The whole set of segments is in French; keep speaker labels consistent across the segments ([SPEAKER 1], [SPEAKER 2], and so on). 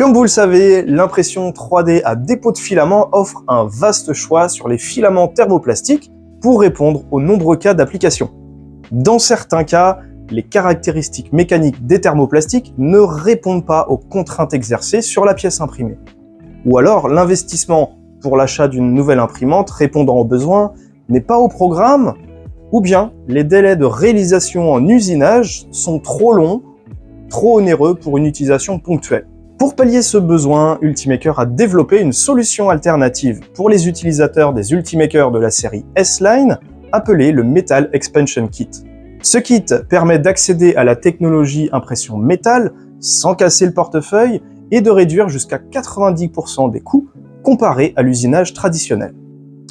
[SPEAKER 1] Comme vous le savez, l'impression 3D à dépôt de filaments offre un vaste choix sur les filaments thermoplastiques pour répondre aux nombreux cas d'application. Dans certains cas, les caractéristiques mécaniques des thermoplastiques ne répondent pas aux contraintes exercées sur la pièce imprimée. Ou alors, l'investissement pour l'achat d'une nouvelle imprimante répondant aux besoins n'est pas au programme, ou bien les délais de réalisation en usinage sont trop longs, trop onéreux pour une utilisation ponctuelle. Pour pallier ce besoin, Ultimaker a développé une solution alternative pour les utilisateurs des Ultimaker de la série S-Line, appelée le Metal Expansion Kit. Ce kit permet d'accéder à la technologie impression métal sans casser le portefeuille et de réduire jusqu'à 90% des coûts comparés à l'usinage traditionnel.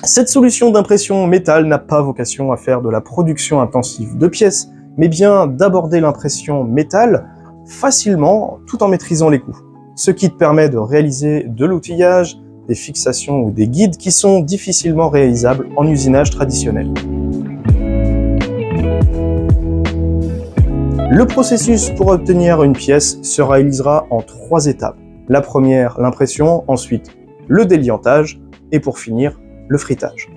[SPEAKER 1] Cette solution d'impression métal n'a pas vocation à faire de la production intensive de pièces, mais bien d'aborder l'impression métal facilement tout en maîtrisant les coûts. Ce kit permet de réaliser de l'outillage, des fixations ou des guides qui sont difficilement réalisables en usinage traditionnel. Le processus pour obtenir une pièce se réalisera en 3 étapes. La première, l'impression, ensuite le déliantage et pour finir, le frittage.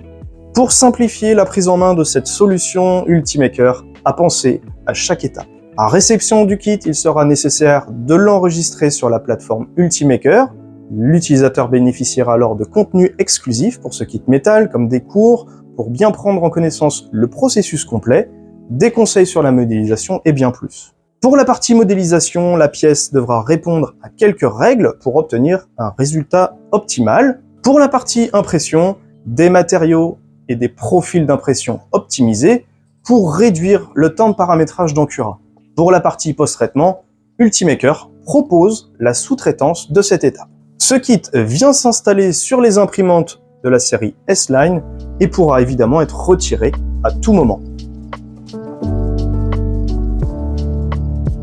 [SPEAKER 1] Pour simplifier la prise en main de cette solution, Ultimaker a pensé à chaque étape. À réception du kit, il sera nécessaire de l'enregistrer sur la plateforme Ultimaker. L'utilisateur bénéficiera alors de contenus exclusifs pour ce kit métal, comme des cours pour bien prendre en connaissance le processus complet, des conseils sur la modélisation et bien plus. Pour la partie modélisation, la pièce devra répondre à quelques règles pour obtenir un résultat optimal. Pour la partie impression, des matériaux et des profils d'impression optimisés pour réduire le temps de paramétrage d'Encura. Pour la partie post-traitement, Ultimaker propose la sous-traitance de cette étape. Ce kit vient s'installer sur les imprimantes de la série S-Line et pourra évidemment être retiré à tout moment.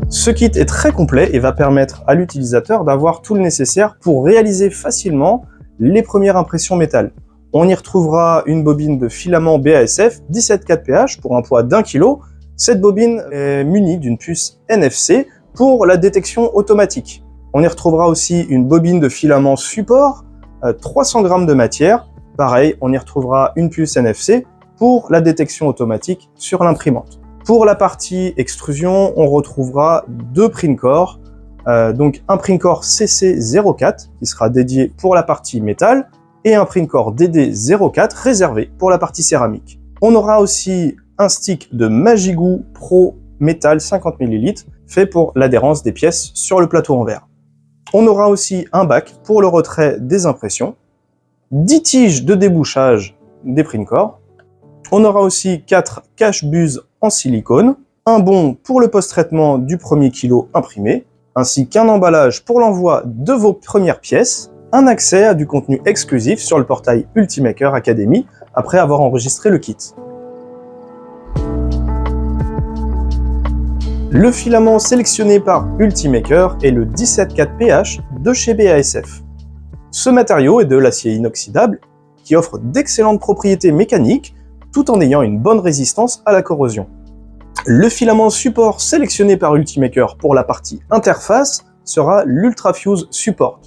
[SPEAKER 1] Ce kit est très complet et va permettre à l'utilisateur d'avoir tout le nécessaire pour réaliser facilement les premières impressions métal. On y retrouvera une bobine de filament BASF 17,4 pH pour un poids d'1 kg. Cette bobine est munie d'une puce NFC pour la détection automatique. On y retrouvera aussi une bobine de filament support, 300 g de matière. Pareil, on y retrouvera une puce NFC pour la détection automatique sur l'imprimante. Pour la partie extrusion, on retrouvera 2 print-core, donc un print-core CC04 qui sera dédié pour la partie métal et un print-core DD04 réservé pour la partie céramique. On aura aussi un stick de Magigoo Pro Métal 50 ml fait pour l'adhérence des pièces sur le plateau en verre. On aura aussi un bac pour le retrait des impressions, 10 tiges de débouchage des print-core. On aura aussi 4 cache-buses en silicone, un bon pour le post-traitement du premier kilo imprimé, ainsi qu'un emballage pour l'envoi de vos premières pièces, un accès à du contenu exclusif sur le portail Ultimaker Academy après avoir enregistré le kit. Le filament sélectionné par Ultimaker est le 17,4 pH de chez BASF. Ce matériau est de l'acier inoxydable qui offre d'excellentes propriétés mécaniques tout en ayant une bonne résistance à la corrosion. Le filament support sélectionné par Ultimaker pour la partie interface sera l'Ultrafuse Support.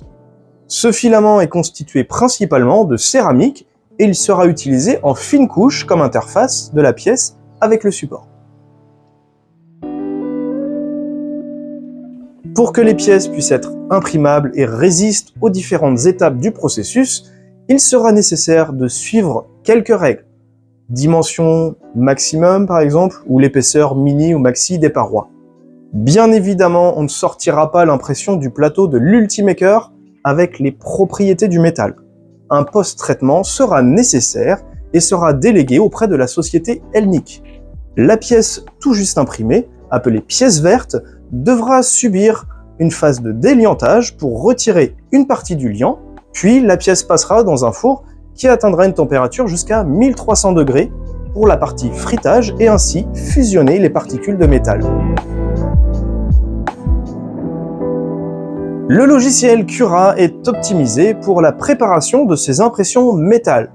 [SPEAKER 1] Ce filament est constitué principalement de céramique et il sera utilisé en fine couche comme interface de la pièce avec le support. Pour que les pièces puissent être imprimables et résistent aux différentes étapes du processus, il sera nécessaire de suivre quelques règles. Dimension maximum par exemple, ou l'épaisseur mini ou maxi des parois. Bien évidemment, on ne sortira pas l'impression du plateau de l'Ultimaker avec les propriétés du métal. Un post-traitement sera nécessaire et sera délégué auprès de la société Elnic. La pièce tout juste imprimée, appelée pièce verte, devra subir une phase de déliantage pour retirer une partie du liant, puis la pièce passera dans un four qui atteindra une température jusqu'à 1300 degrés pour la partie frittage et ainsi fusionner les particules de métal. Le logiciel Cura est optimisé pour la préparation de ces impressions métal.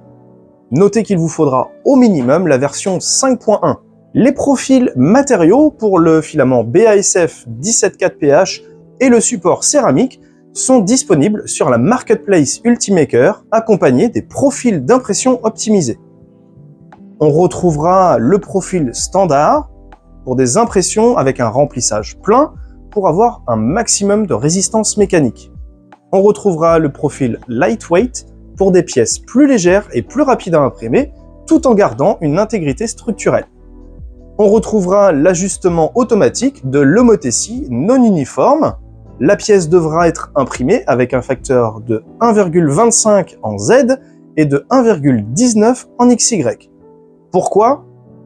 [SPEAKER 1] Notez qu'il vous faudra au minimum la version 5.1. Les profils matériaux pour le filament BASF 17,4 pH et le support céramique sont disponibles sur la marketplace Ultimaker, accompagnés des profils d'impression optimisés. On retrouvera le profil standard pour des impressions avec un remplissage plein pour avoir un maximum de résistance mécanique. On retrouvera le profil lightweight pour des pièces plus légères et plus rapides à imprimer, tout en gardant une intégrité structurelle. On retrouvera l'ajustement automatique de l'homothétie non uniforme. La pièce devra être imprimée avec un facteur de 1,25 en Z et de 1,19 en XY. Pourquoi ?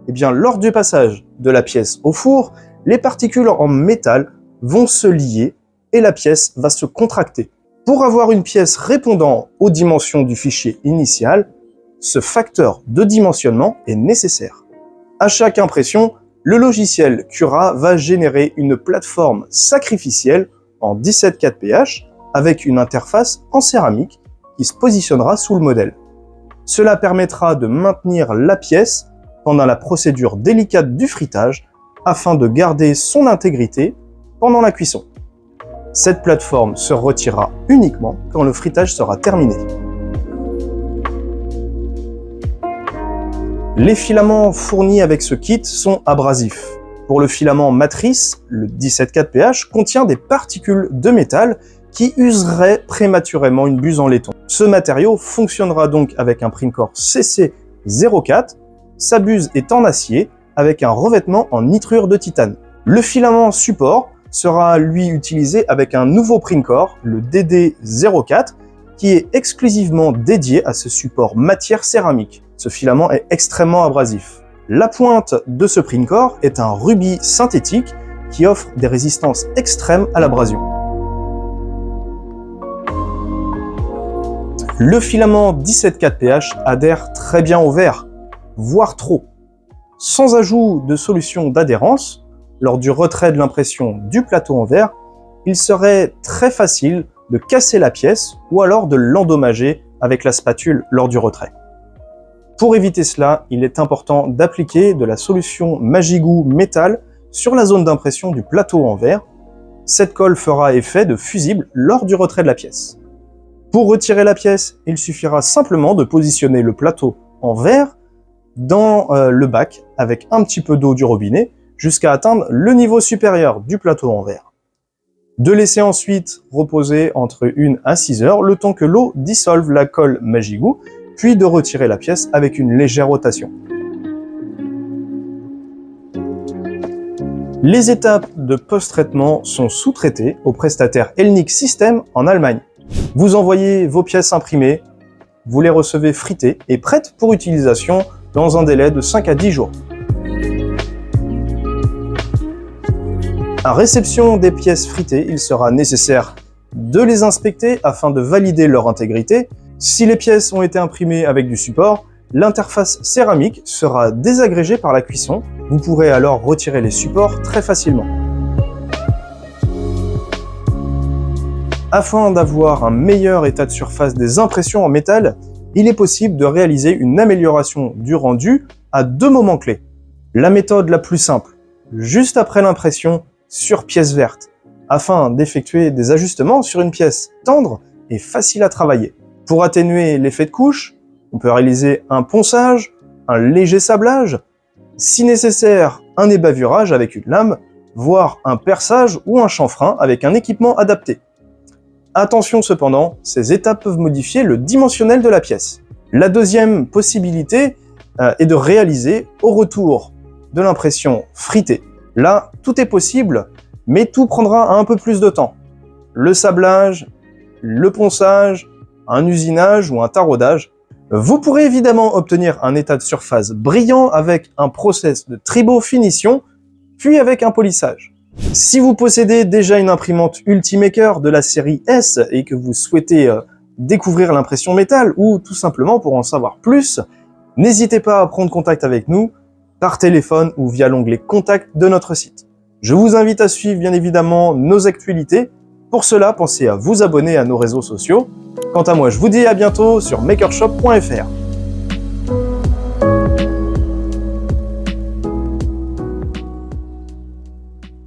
[SPEAKER 1] Eh bien, lors du passage de la pièce au four, les particules en métal vont se lier et la pièce va se contracter. Pour avoir une pièce répondant aux dimensions du fichier initial, ce facteur de dimensionnement est nécessaire. À chaque impression, le logiciel Cura va générer une plateforme sacrificielle en 17.4pH avec une interface en céramique qui se positionnera sous le modèle. Cela permettra de maintenir la pièce pendant la procédure délicate du fritage afin de garder son intégrité pendant la cuisson. Cette plateforme se retirera uniquement quand le fritage sera terminé. Les filaments fournis avec ce kit sont abrasifs. Pour le filament matrice, le 17.4pH contient des particules de métal qui useraient prématurément une buse en laiton. Ce matériau fonctionnera donc avec un Princore CC04. Sa buse est en acier avec un revêtement en nitrure de titane. Le filament support sera lui utilisé avec un nouveau Princore, le DD04, qui est exclusivement dédié à ce support matière céramique. Ce filament est extrêmement abrasif. La pointe de ce Princore est un rubis synthétique qui offre des résistances extrêmes à l'abrasion. Le filament 17.4pH adhère très bien au verre, voire trop. Sans ajout de solution d'adhérence, lors du retrait de l'impression du plateau en verre, il serait très facile de casser la pièce ou alors de l'endommager avec la spatule lors du retrait. Pour éviter cela, il est important d'appliquer de la solution Magigou métal sur la zone d'impression du plateau en verre. Cette colle fera effet de fusible lors du retrait de la pièce. Pour retirer la pièce, il suffira simplement de positionner le plateau en verre dans le bac avec un petit peu d'eau du robinet jusqu'à atteindre le niveau supérieur du plateau en verre. De laisser ensuite reposer entre 1 à 6 heures le temps que l'eau dissolve la colle Magigou, puis de retirer la pièce avec une légère rotation. Les étapes de post-traitement sont sous-traitées au prestataire Elnik System en Allemagne. Vous envoyez vos pièces imprimées, vous les recevez fritées et prêtes pour utilisation dans un délai de 5 à 10 jours. À réception des pièces fritées, il sera nécessaire de les inspecter afin de valider leur intégrité. Si les pièces ont été imprimées avec du support, l'interface céramique sera désagrégée par la cuisson. Vous pourrez alors retirer les supports très facilement. Afin d'avoir un meilleur état de surface des impressions en métal, il est possible de réaliser une amélioration du rendu à 2 moments clés. La méthode la plus simple, juste après l'impression sur pièce verte, afin d'effectuer des ajustements sur une pièce tendre et facile à travailler. Pour atténuer l'effet de couche, on peut réaliser un ponçage, un léger sablage, si nécessaire un ébavurage avec une lame, voire un perçage ou un chanfrein avec un équipement adapté. Attention cependant, ces étapes peuvent modifier le dimensionnel de la pièce. La deuxième possibilité est de réaliser au retour de l'impression fritée. Là, tout est possible, mais tout prendra un peu plus de temps. Le sablage, le ponçage, un usinage ou un taraudage. Vous pourrez évidemment obtenir un état de surface brillant avec un process de tribofinition, puis avec un polissage. Si vous possédez déjà une imprimante Ultimaker de la série S et que vous souhaitez découvrir l'impression métal ou tout simplement pour en savoir plus, n'hésitez pas à prendre contact avec nous par téléphone ou via l'onglet Contact de notre site. Je vous invite à suivre bien évidemment nos actualités. Pour cela, pensez à vous abonner à nos réseaux sociaux. Quant à moi, je vous dis à bientôt sur makershop.fr.